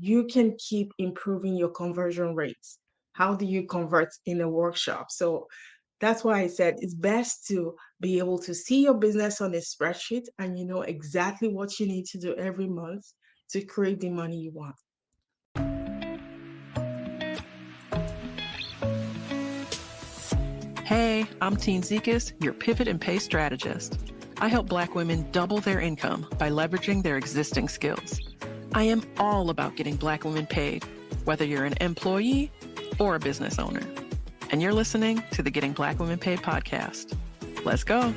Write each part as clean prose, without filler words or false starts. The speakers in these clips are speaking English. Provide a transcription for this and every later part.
you can keep improving your conversion rates. How do you convert in a workshop? So that's why I said it's best to be able to see your business on a spreadsheet and you know exactly what you need to do every month to create the money you want. Hey, I'm Tine, your pivot and pay strategist. I help Black women double their income by leveraging their existing skills. I am all about getting Black women paid, whether you're an employee or a business owner. And you're listening to the Getting Black Women Paid podcast. Let's go.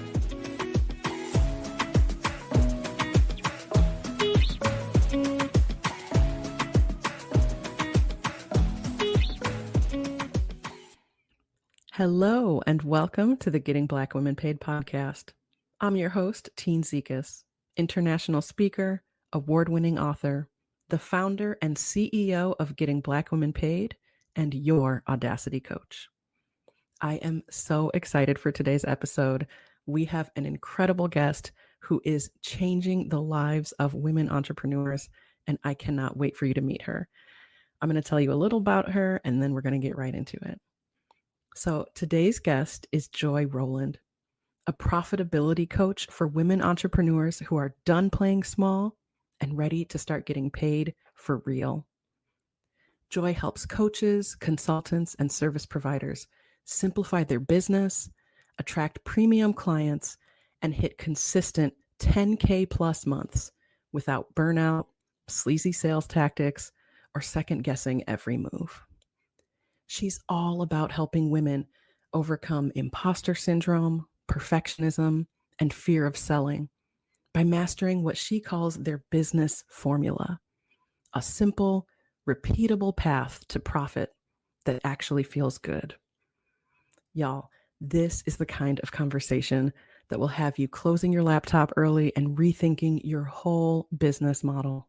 Hello, and welcome to the Getting Black Women Paid podcast. I'm your host, Tine, international speaker, award-winning author, the founder and CEO of Getting Black Women Paid, and your Audacity coach. I am so excited for today's episode. We have an incredible guest who is changing the lives of women entrepreneurs, and I cannot wait for you to meet her. I'm going to tell you a little about her, and then we're going to get right into it. So today's guest is Joy Rowland, a profitability coach for women entrepreneurs who are done playing small and ready to start getting paid for real. Joy helps coaches, consultants, and service providers simplify their business, attract premium clients, and hit consistent 10K plus months without burnout, sleazy sales tactics, or second guessing every move. She's all about helping women overcome imposter syndrome, perfectionism, and fear of selling by mastering what she calls their business formula, a simple, repeatable path to profit that actually feels good. Y'all, this is the kind of conversation that will have you closing your laptop early and rethinking your whole business model.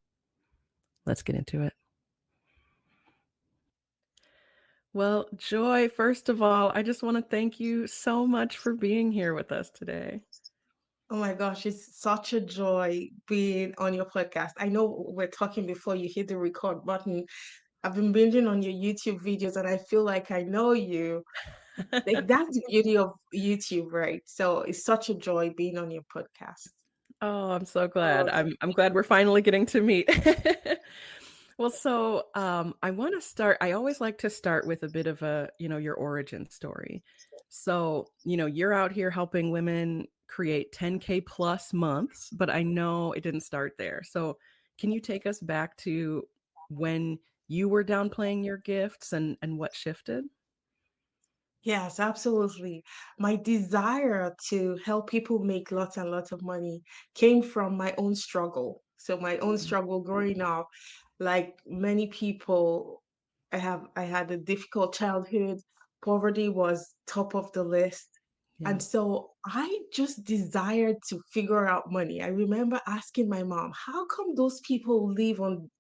Let's get into it. Well, Joy, first of all, I just want to thank you so much for being here with us today. Oh my gosh, it's such a joy being on your podcast. I know we're talking before you hit the record button. I've been binging on your YouTube videos and I feel like I know you. Like that's the beauty of YouTube, right? So it's such a joy being on your podcast. Oh, I'm so glad. I'm glad we're finally getting to meet. Well, so I want to start. I always like to start with a bit of a, your origin story. So, you're out here helping women create 10K plus months, but I know it didn't start there. So, can you take us back to when you were downplaying your gifts and what shifted? Yes, absolutely. My desire to help people make lots and lots of money came from my own struggle. So my own struggle growing up, like many people, I had a difficult childhood. Poverty was top of the list. Yeah. And so I just desired to figure out money. I remember asking my mom, how come those people live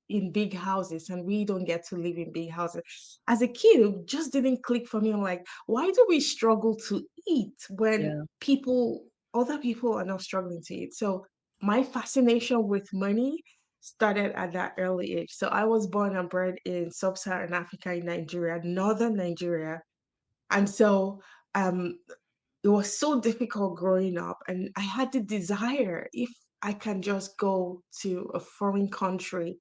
in big houses and we don't get to live in big houses? As a kid, it just didn't click for me. I'm like, why do we struggle to eat when Yeah. other people are not struggling to eat? So my fascination with money started at that early age. So I was born and bred in sub-Saharan Africa in Nigeria, northern Nigeria. And so um it was so difficult growing up and I had the desire, if I can just go to a foreign country,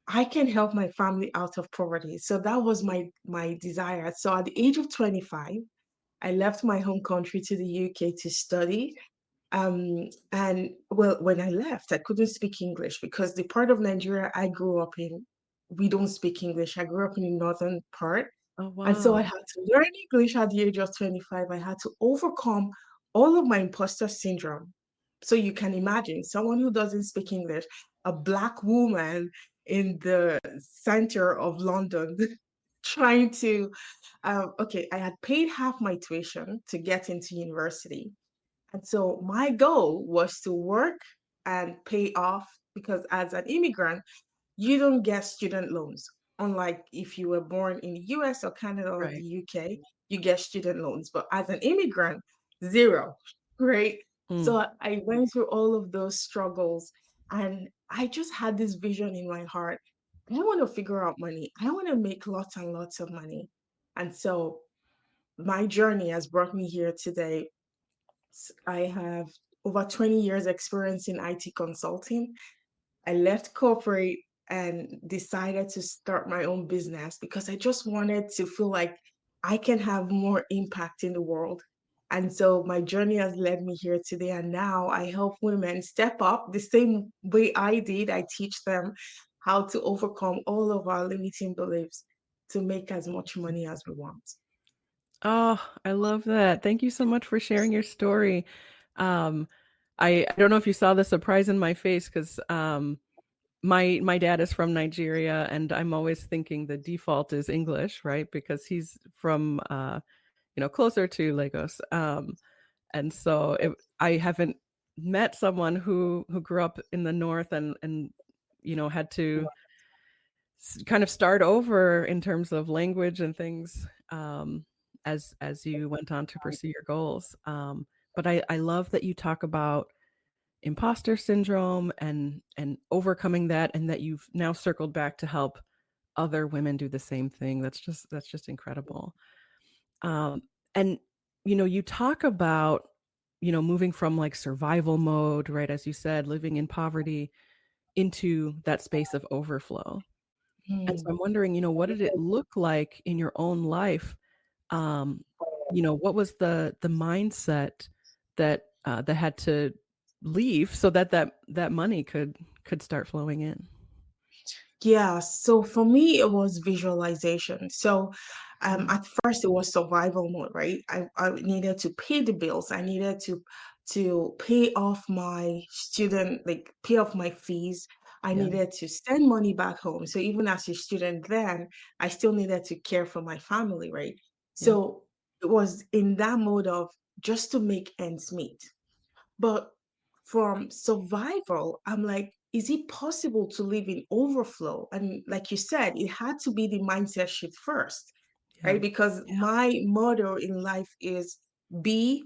I can help my family out of poverty. So that was my desire. So at the age of 25, I left my home country to the UK to study. And well, when I left, I couldn't speak English because the part of Nigeria I grew up in, we don't speak English. I grew up in the northern part. Oh, And so I wow. had to learn English at the age of 25. I had to overcome all of my imposter syndrome. So you can imagine someone who doesn't speak English, a Black woman in the center of London, trying to, okay, I had paid half my tuition to get into university. And so my goal was to work and pay off because as an immigrant, you don't get student loans. Unlike if you were born in the US or Canada or the Right. UK, you get student loans. But as an immigrant, zero, right? Mm. So I went through all of those struggles and I just had this vision in my heart. I want to figure out money. I want to make lots and lots of money. And so my journey has brought me here today. I have over 20 years experience in IT consulting. I left corporate and decided to start my own business because I just wanted to feel like I can have more impact in the world. And so my journey has led me here today. And now I help women step up the same way I did. I teach them how to overcome all of our limiting beliefs to make as much money as we want. Oh, I love that. Thank you so much for sharing your story. Um, I don't know if you saw the surprise in my face because my dad is from Nigeria, and I'm always thinking the default is English, right? Because he's from closer to Lagos. And so I haven't met someone who grew up in the north and had to kind of start over in terms of language and things as you went on to pursue your goals. But I love that you talk about imposter syndrome and overcoming that, and that you've now circled back to help other women do the same thing. That's just incredible. Um, and you talk about moving from like survival mode, right, as you said, living in poverty into that space of overflow. And so Hmm. I'm wondering, what did it look like in your own life? Um, what was the mindset that had to leave so that money could start flowing in? Yeah, so for me, it was visualization. So Mm, at first, it was survival mode, right? I needed to pay the bills. I needed to pay off my student, like pay off my fees. I yeah, needed to send money back home. So even as a student then, I still needed to care for my family, right? yeah. So it was in that mode of just to make ends meet. But from survival, I'm like, is it possible to live in overflow? And like you said, it had to be the mindset shift first, Yeah. right? Because my motto in life is be,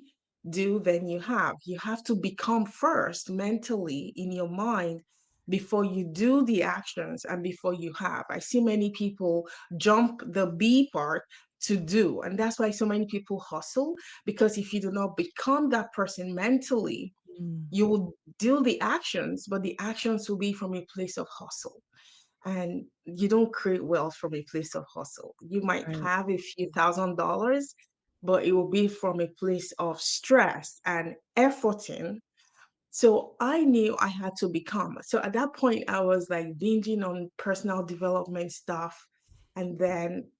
do, then you have. You have to become first mentally in your mind before you do the actions and before you have. I see many people jump the be part to do. And that's why so many people hustle, because if you do not become that person mentally, Mm, you will do the actions, but the actions will be from a place of hustle. And you don't create wealth from a place of hustle. You might right. have a few $1,000s, but it will be from a place of stress and efforting. So I knew I had to become. So at that point, I was like binging on personal development stuff. And then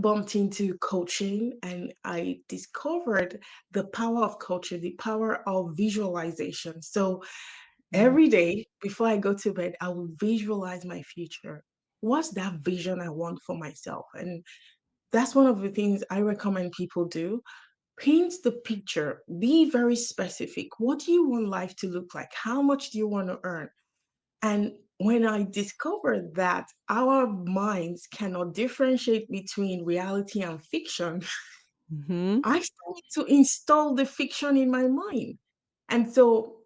bumped into coaching and I discovered the power of coaching, the power of visualization. So Mm, every day before I go to bed, I will visualize my future. What's that vision I want for myself? And that's one of the things I recommend people do. Paint the picture, be very specific. What do you want life to look like? How much do you want to earn? And when I discovered that our minds cannot differentiate between reality and fiction, mhm. I started to install the fiction in my mind. And so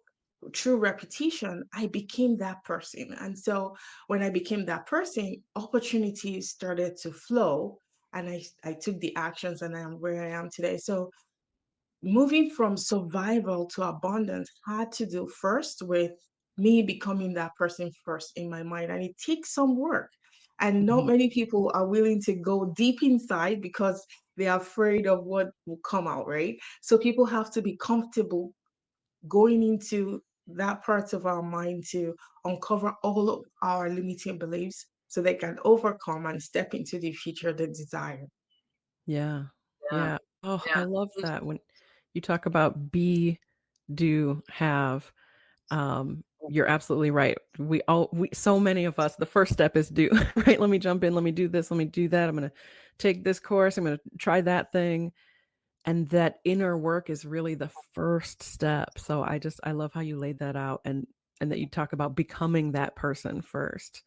through repetition, I became that person. And so when I became that person, opportunities started to flow and I took the actions and I am where I am today. So moving from survival to abundance had to do first with me becoming that person first in my mind. And it takes some work. And not Mhm. many people are willing to go deep inside because they're afraid of what will come out, right? So people have to be comfortable going into that part of our mind to uncover all of our limiting beliefs so they can overcome and step into the future they desire. Yeah. Yeah. Oh, I love that when you talk about be, do, have. You're absolutely right. We so many of us, the first step is do, right? Let me jump in, let me do this, let me do that. I'm going to take this course, I'm going to try that thing. And that inner work is really the first step. So I love how you laid that out and that you talk about becoming that person first.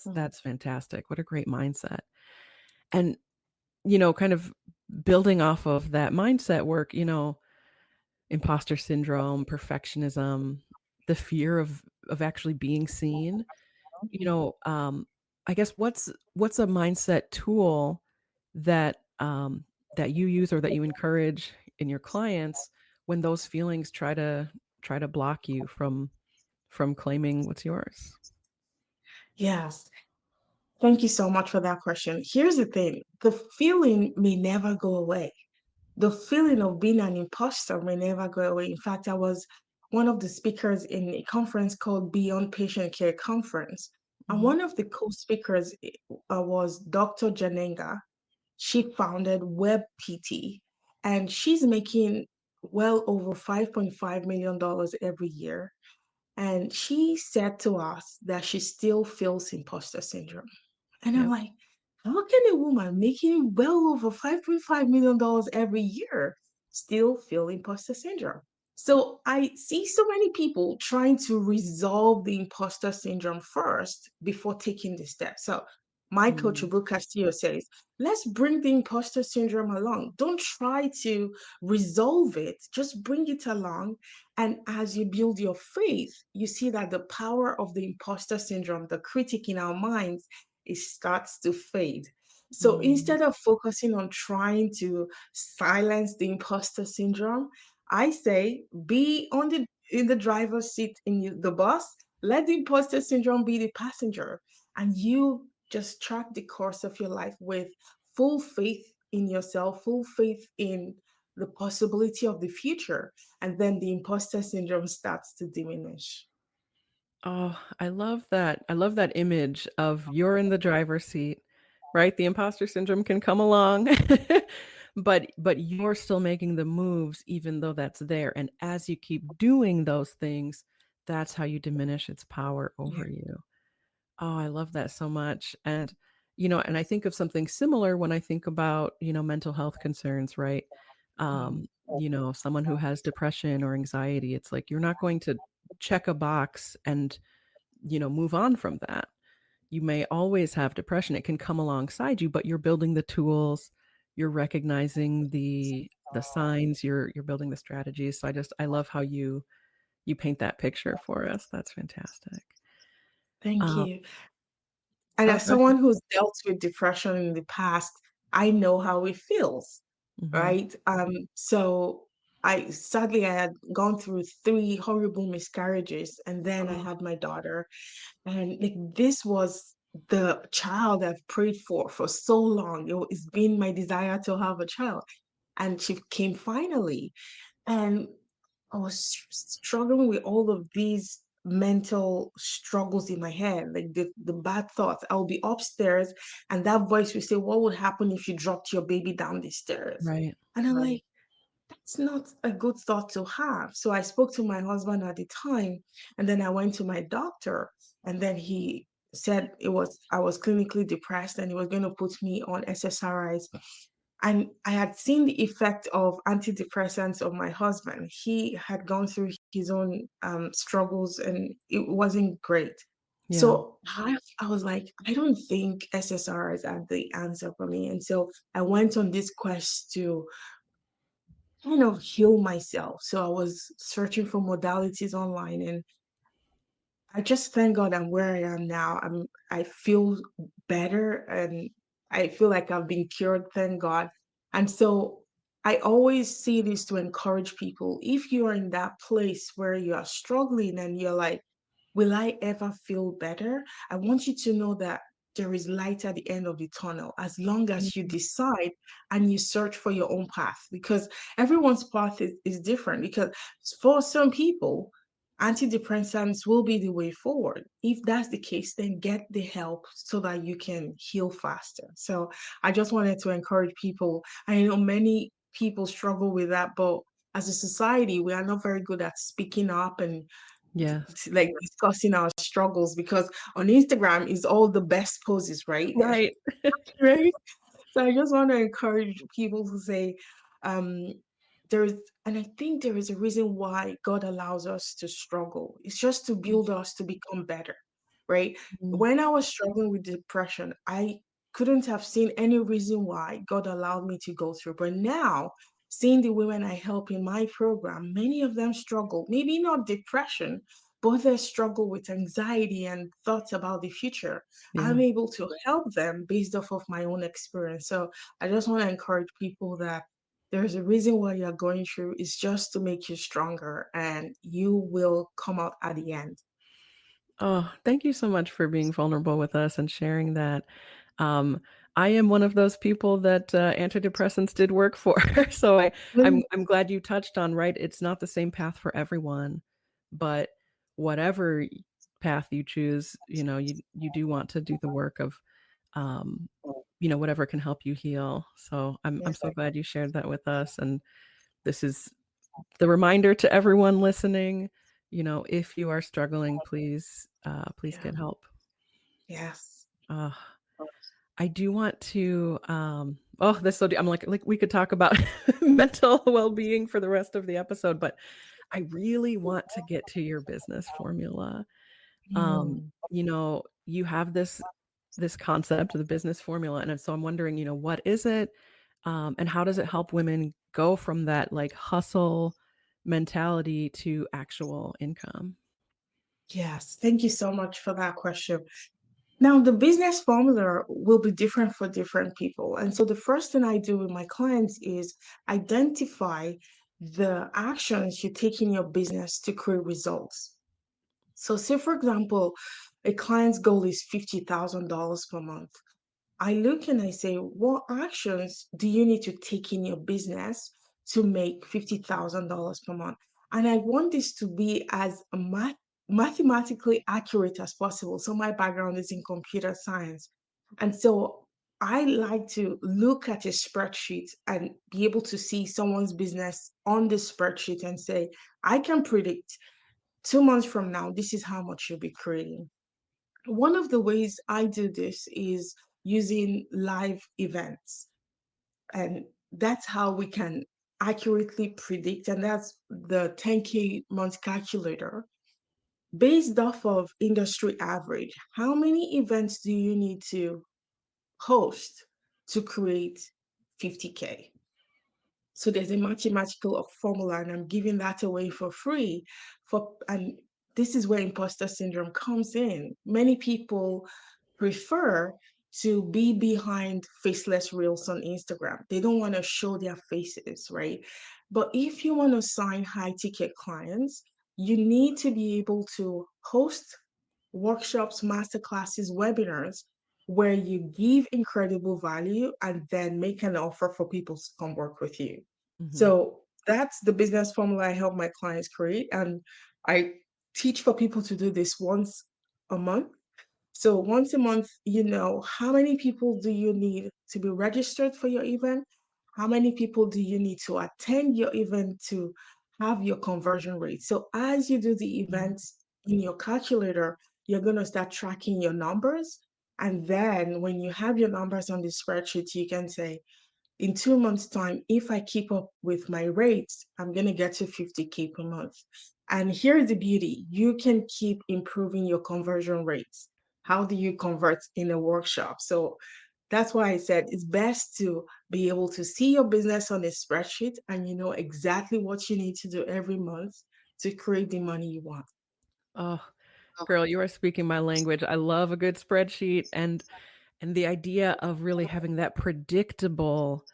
Mhm. That's fantastic. What a great mindset. And kind of building off of that mindset work, imposter syndrome, perfectionism, the fear of actually being seen. You Mhm. know, um, I guess what's a mindset tool that that you use or that you encourage in your clients when those feelings try to block you from claiming what's yours? Yes. Thank you so much for that question. Here's the thing, the feeling may never go away. The feeling of being an imposter may never go away. In fact, I was one of the speakers in a conference called Beyond Patient Care Conference. And Mhm. one of the co-speakers was Dr. Janenga. She founded WebPT, and she's making well over $5.5 million every year. And she said to us that she still feels imposter syndrome. And I'm Yep. like, how can a woman making well over $5.5 million every year still feel imposter syndrome? So I see so many people trying to resolve the imposter syndrome first before taking the step. So my coach, Mm. Ubu Castillo, says, let's bring the imposter syndrome along. Don't try to resolve it, just bring it along. And as you build your faith, you see that the power of the imposter syndrome, the critic in our minds, it starts to fade. So Mm. instead of focusing on trying to silence the imposter syndrome, I say be on the in the driver's seat in the bus. Let the imposter syndrome be the passenger, and you just track the course of your life with full faith in yourself, full faith in the possibility of the future, and then the imposter syndrome starts to diminish. Oh, I love that image of you're in the driver's seat, right? The imposter syndrome can come along, but you're still making the moves even though that's there. And as you keep doing those things, that's how you diminish its power Yeah. over you. Oh, I love that so much. And and I think of something similar when I think about, mental health concerns, right? Mhm. Someone who has depression or anxiety, it's like you're not going to check a box and move on from that. You may always have depression. It can come alongside you, but you're building the tools, you're recognizing the signs, you're building the strategies. So I love how you paint that picture for us. That's fantastic. Thank Um, you. And oh, as go ahead. someone who's dealt with depression in the past, I know how it feels, Mhm. right? So I had gone through three horrible miscarriages, and then I Oh, had my daughter, and like this was the child I've prayed for so long. It's been my desire to have a child, and she came finally. And I was struggling with all of these mental struggles in my head, like the bad thoughts. I'll be upstairs and that voice will say, what would happen if you dropped your baby down the stairs? right. And I'm like, that's not a good thought to have. So I spoke to my husband at the time, and then I went to my doctor, and then he said I was clinically depressed and he was going to put me on SSRIs. And I had seen the effect of antidepressants of my husband. He had gone through his own struggles and it wasn't great. Yeah. So I was like, I don't think SSRIs are the answer for me. And so I went on this quest to kind of heal myself. So I was searching for modalities online, and I just thank God I'm where I am now. I feel better and I feel like I've been cured, thank God. And so I always see this to encourage people. If you're in that place where you are struggling and you're like, will I ever feel better? I want you to know that there is light at the end of the tunnel as long as you Mhm. decide and you search for your own path, because everyone's path is different. Because for some people, antidepressants will be the way forward. If that's the case, then get the help so that you can heal faster. So I just wanted to encourage people. I know many people struggle with that, but as a society, we are not very good at speaking up and Yes. like discussing our struggles, because on Instagram is all the best poses, right? Right. Right. So I just want to encourage people to say, um, there's, and I think there is a reason why God allows us to struggle. It's just to build us to become better, right? Mhm. When I was struggling with depression, I couldn't have seen any reason why God allowed me to go through. But now, seeing the women I help in my program, many of them struggle, maybe not depression, but they struggle with anxiety and thoughts about the future. I'm Yeah. able to help them based off of my own experience. So I just want to encourage people that there's a reason why you're going through is just to make you stronger and you will come out at the end. Oh, thank you so much for being vulnerable with us and sharing that. Um, I am one of those people that antidepressants did work for. So Mm. I'm glad you touched on, right. It's not the same path for everyone, but whatever path you choose, you do want to do the work of, um, whatever can help you heal. So I'm Yes. so glad you shared that with us. And this is the reminder to everyone listening, if you are struggling, please Yeah. get help. Yes. Uh, I do want to, this so I'm like we could talk about mental well-being for the rest of the episode, but I really want to get to your business formula. Mm. You have this concept, the business formula, and so I'm wondering, what is it, and how does it help women go from that like hustle mentality to actual income? Yes. Thank you so much for that question. Now, the business formula will be different for different people. And so the first thing I do with my clients is identify the actions you take in your business to create results. So, say, for example, a client's goal is $50,000 per month. I look and I say, what actions do you need to take in your business to make $50,000 per month? And I want this to be as mathematically accurate as possible. So my background is in computer science. And so I like to look at a spreadsheet and be able to see someone's business on the spreadsheet and say, I can predict 2 months from now, this is how much you'll be creating. One of the ways I do this is using live events. And that's how we can accurately predict. And that's the 10K month calculator based off of industry average. How many events do you need to host to create 50K? So there's a mathematical formula, and I'm giving that away for free. And this is where imposter syndrome comes in. Many people prefer to be behind faceless reels on Instagram. They don't want to show their faces, right? But if you want to sign high ticket clients, you need to be able to host workshops, masterclasses, webinars where you give incredible value and then make an offer for people to come work with you. Mhm. So that's the business formula I help my clients create. And I teach for people to do this once a month. So once a month, how many people do you need to be registered for your event? How many people do you need to attend your event to have your conversion rate? So as you do the events in your calculator, you're going to start tracking your numbers. And then when you have your numbers on the spreadsheet, you can say, in 2 months' time, if I keep up with my rates, I'm going to get to 50K per month. And here's the beauty, you can keep improving your conversion rates. How do you convert in a workshop? So that's why I said it's best to be able to see your business on a spreadsheet and you know exactly what you need to do every month to create the money you want. Oh, girl, you are speaking my language. I love a good spreadsheet, and the idea of really having that predictable,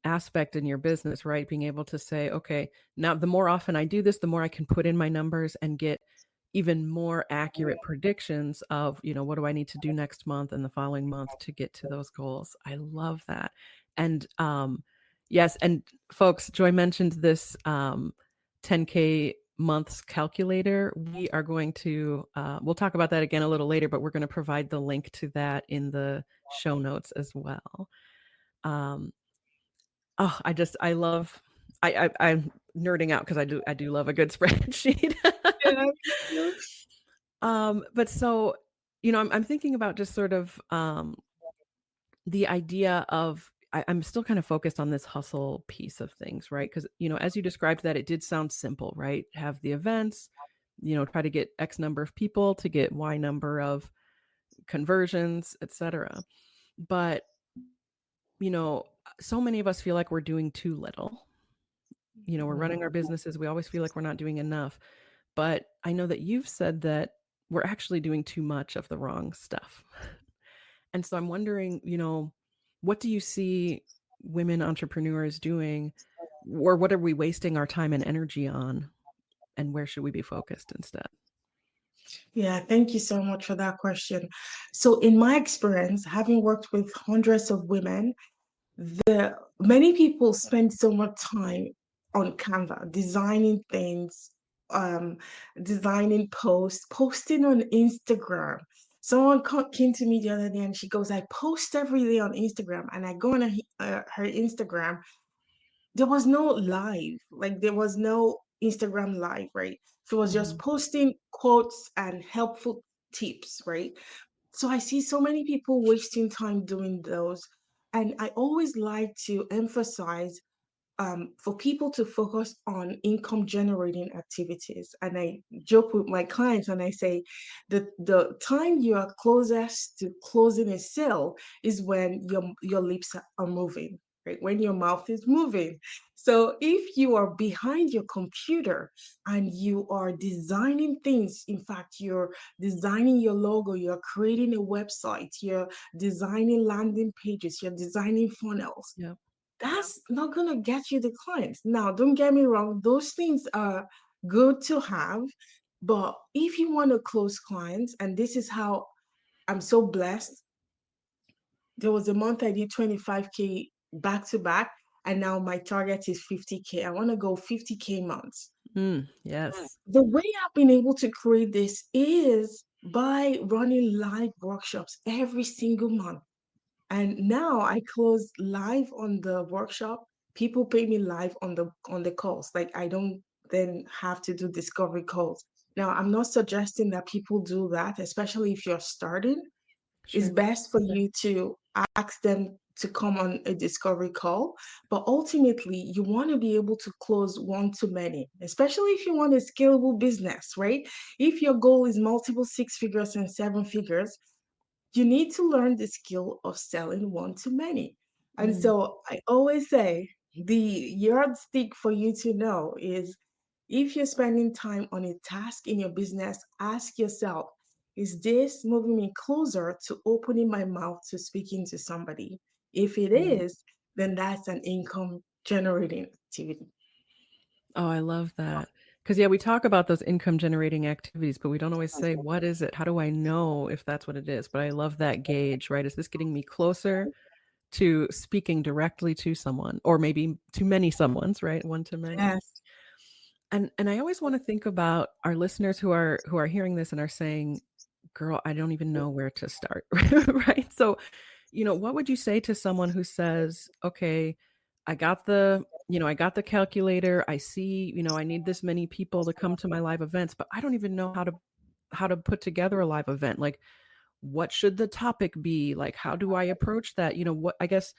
aspect in your business, right? Being able to say, "Okay, now the more often I do this, the more I can put in my numbers and get even more accurate predictions of, what do I need to do next month and the following month to get to those goals." I love that. And, yes, and folks, Joy mentioned this, 10K months calculator. We are going to, we'll talk about that again a little later, but we're going to provide the link to that in the show notes as well. Um, I love, I'm nerding out because I do love a good spreadsheet. Yeah, me too. But so, I'm thinking about just sort of, the idea of, I'm still kind of focused on this hustle piece of things, right? Because, as you described that, it did sound simple, right? Have the events, try to get X number of people to get Y number of conversions, etc. But, you know, so many of us feel like we're doing too little. We're running our businesses. We always feel like we're not doing enough. but I know that you've said that we're actually doing too much of the wrong stuff. And so I'm wondering, what do you see women entrepreneurs doing, or what are we wasting our time and energy on, and where should we be focused instead? Yeah, thank you so much for that question. So, in my experience, having worked with hundreds of women, many people spend so much time on Canva designing things, um, designing posts, posting on Instagram. Someone came to me the other day and she goes, I post every day on Instagram, and I go on her Instagram. There was no live, like there was no Instagram live, right? She was just Mhm. posting quotes and helpful tips, right? So I see so many people wasting time doing those. And I always like to emphasize for people to focus on income generating activities. And I joke with my clients and I say the time you are closest to closing a sale is when your lips are moving, right? When your mouth is moving. So if you are behind your computer and you are designing things, in fact, you're designing your logo, you're creating a website, you're designing landing pages, you're designing funnels, Yep. that's not going to get you the clients. Now, don't get me wrong, those things are good to have, but if you want to close clients, and this is how I'm so blessed, there was a month I did 25K back to back, and now my target is 50K. I want to go 50K months. Yes. The way I've been able to create this is by running live workshops every single month. And now I close live on the workshop. People pay me live on the calls. Like I don't then have to do discovery calls. Now I'm not suggesting that people do that, especially if you're starting. It's Sure. best for you to ask them to come on a discovery call. But ultimately, you want to be able to close one to many, especially if you want a scalable business, right? If your goal is multiple six figures and seven figures, you need to learn the skill of selling one to many. And Mm. so I always say the yardstick for you to know is if you're spending time on a task in your business, ask yourself, is this moving me closer to opening my mouth to speaking to somebody? If it Mm. is, then that's an income generating activity. Oh, I love that. Because yeah, we talk about those income generating activities, but we don't always say, what is it? How do I know if that's what it is? But I love that gauge, right? Is this getting me closer to speaking directly to someone, or maybe to many someones, right? One to many. Yes. And I always want to think about our listeners who are hearing this and are saying, "Girl, I don't even know where to start." Right? So, what would you say to someone who says, "Okay, I got the calculator. I see, I need this many people to come to my live events, but I don't even know how to put together a live event. Like, what should the topic be? Like, how do I approach that? What I guess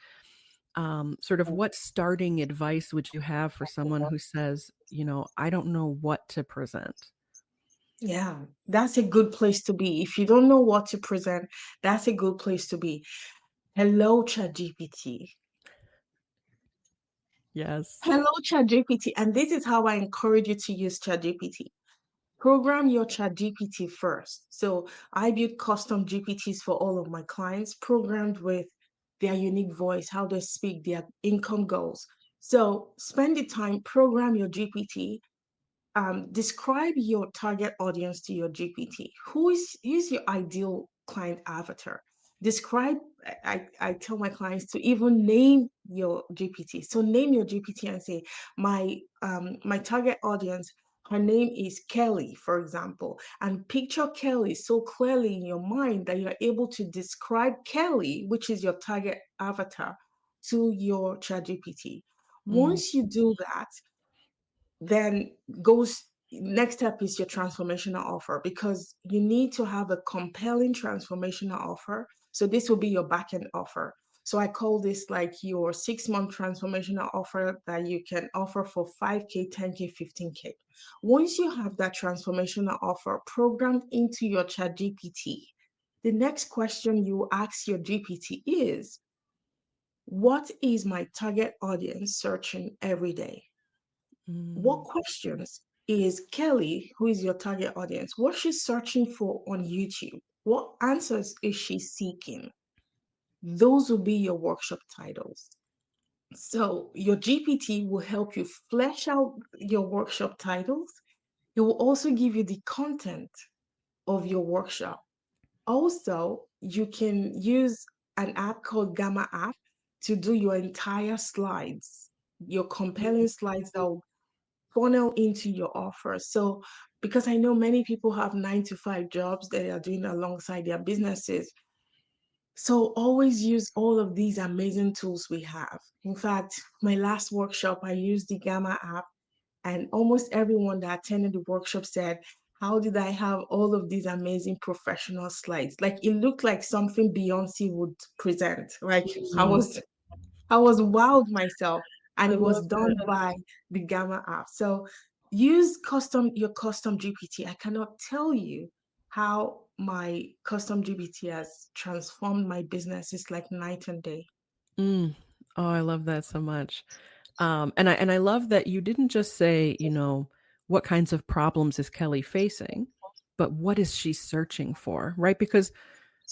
sort of what starting advice would you have for someone who says, I don't know what to present? Yeah, that's a good place to be. If you don't know what to present, that's a good place to be. Hello, ChatGPT. Yes. Hello, ChatGPT. And this is how I encourage you to use ChatGPT. Program your ChatGPT first. So I build custom GPTs for all of my clients, programmed with their unique voice, how they speak, their income goals. So spend the time, program your GPT, describe your target audience to your GPT. Who's your ideal client avatar? Describe. I tell my clients to even name your GPT. So name your GPT and say my target audience. Her name is Kelly, for example, and picture Kelly so clearly in your mind that you're able to describe Kelly, which is your target avatar, to your ChatGPT. Mm, Once you do that, then goes next step is your transformational offer, because you need to have a compelling transformational offer. So this will be your backend offer. So I call this like your 6 month transformational offer that you can offer for 5K, 10K, 15K. Once you have that transformational offer programmed into your chat GPT, the next question you ask your GPT is, what is my target audience searching every day? What mm, questions is Kelly, who is your target audience, what she's searching for on YouTube. What answers is she seeking? Those will be your workshop titles. So your GPT will help you flesh out your workshop titles. It will also give you the content of your workshop. Also, you can use an app called Gamma app to do your entire slides, your compelling slides that will funnel into your offer. So, because I know many people have 9 to 5 jobs that they are doing alongside their businesses. So, always use all of these amazing tools we have. In fact, my last workshop, I used the Gamma app, and almost everyone that attended the workshop said, how did I have all of these amazing professional slides? Like it looked like something Beyonce would present. Like I Mm, was I was wowed myself, and I it was love done that. by the Gamma app. So use your custom GPT. I cannot tell you how my custom GPT has transformed my business. It's like night and day. Mm. Oh, I love that so much. And I love that you didn't just say, what kinds of problems is Kelly facing, but what is she searching for, right? Because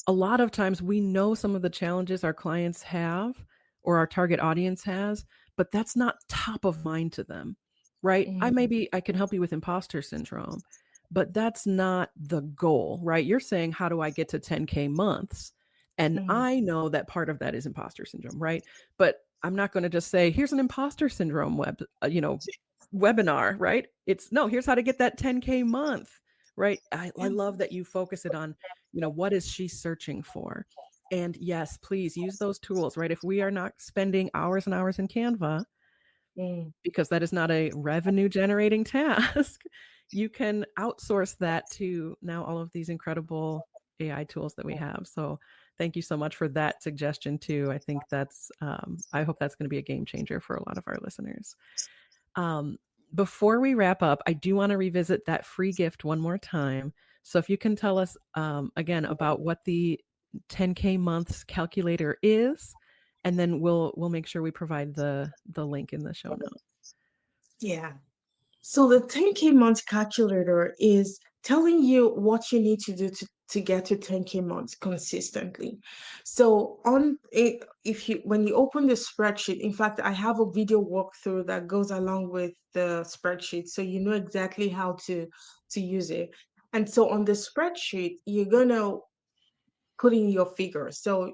a lot of times we know some of the challenges our clients have or our target audience has, but that's not top of mind to them, right? Mm, I can help you with imposter syndrome, but that's not the goal, right? You're saying, how do I get to 10K months? And mm, I know that part of that is imposter syndrome, right? But I'm not going to just say, here's an imposter syndrome webinar, right? It's no, here's how to get that 10K month, right? I love that you focus it on, what is she searching for? And yes, please use those tools, right? If we are not spending hours and hours in Canva, mm, because that is not a revenue generating task, you can outsource that to now all of these incredible AI tools that we have. So thank you so much for that suggestion too. I hope that's going to be a game changer for a lot of our listeners. Um, Before we wrap up, I do want to revisit that free gift one more time. So if you can tell us again about what the 10K months calculator is, and then we'll make sure we provide the link in the show notes. yeah. So the 10K month calculator is telling you what you need to do to get to 10K months consistently. So on it, if you when you open the spreadsheet, in fact, I have a video walkthrough that goes along with the spreadsheet, so you know exactly how to use it. And so on the spreadsheet, you're gonna put in your figures. So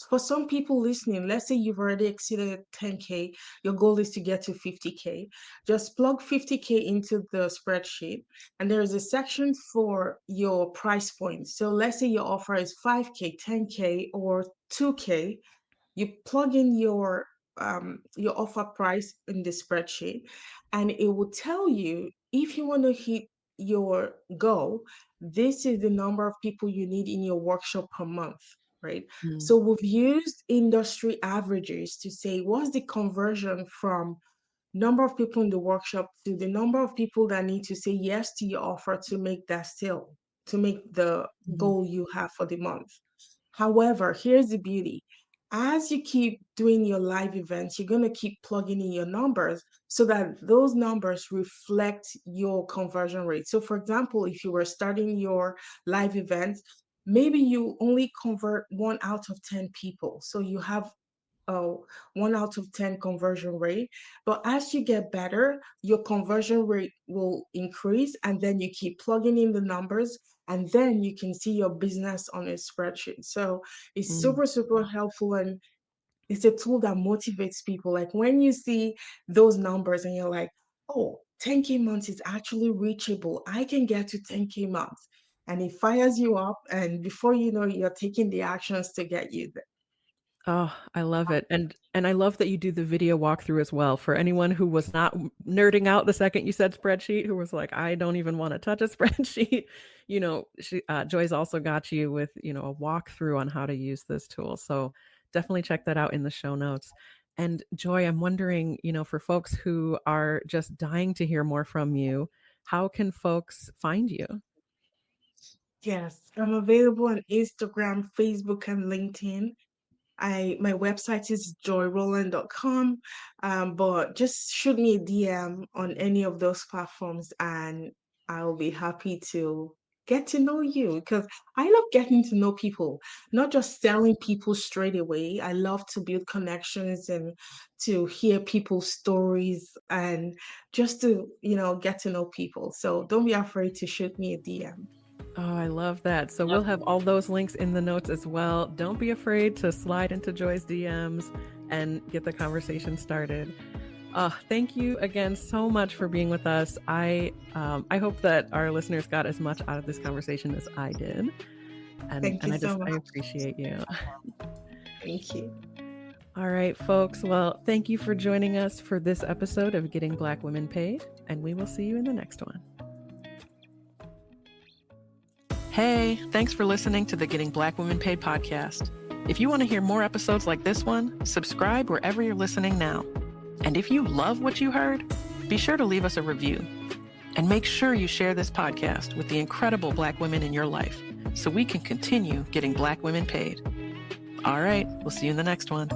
for some people listening, let's say you've already exceeded 10K, your goal is to get to 50K. Just plug 50K into the spreadsheet, and there is a section for your price point. So let's say your offer is 5K, 10K, or 2K. You plug in your offer price in the spreadsheet, and it will tell you if you want to hit your goal, this is the number of people you need in your workshop per month, right? Mm, So we've used industry averages to say what's the conversion from number of people in the workshop to the number of people that need to say yes to your offer to make that sale, to make the mhm, goal you have for the month. However, here's the beauty. As you keep doing your live events, you're going to keep plugging in your numbers so that those numbers reflect your conversion rate. So, for example, if you were starting your live events, maybe you only convert 1 out of 10 people. So you have a 1 out of 10 conversion rate. But as you get better, your conversion rate will increase, and then you keep plugging in the numbers, and then you can see your business on a spreadsheet. So it's mm. super, super helpful, and it's a tool that motivates people. Like when you see those numbers and you're like, oh, 10K months is actually reachable. I can get to 10K months. And it fires you up, and before you know, you're taking the actions to get you there. Oh, I love it. And I love that you do the video walkthrough as well. For anyone who was not nerding out the second you said spreadsheet, who was like, I don't even want to touch a spreadsheet, Joy's also got you with, a walkthrough on how to use this tool. So definitely check that out in the show notes. And Joy, I'm wondering, for folks who are just dying to hear more from you, how can folks find you? Yes, I'm available on Instagram, Facebook, and LinkedIn My website is joyrowland.com. But just shoot me a DM on any of those platforms and I'll be happy to get to know you because I love getting to know people, not just selling people straight away. I love to build connections and to hear people's stories and just to, get to know people. So don't be afraid to shoot me a DM. Oh, I love that. So we'll have all those links in the notes as well. Don't be afraid to slide into Joy's DMs and get the conversation started. Thank you again so much for being with us. I hope that our listeners got as much out of this conversation as I did. And Thank you so I much. appreciate you. Thank you. All right, folks. Well, thank you for joining us for this episode of Getting Black Women Paid, and we will see you in the next one. Hey, thanks for listening to the Getting Black Women Paid podcast. If you want to hear more episodes like this one, subscribe wherever you're listening now. And if you love what you heard, be sure to leave us a review. And make sure you share this podcast with the incredible Black women in your life so we can continue getting Black women paid. All right, we'll see you in the next one.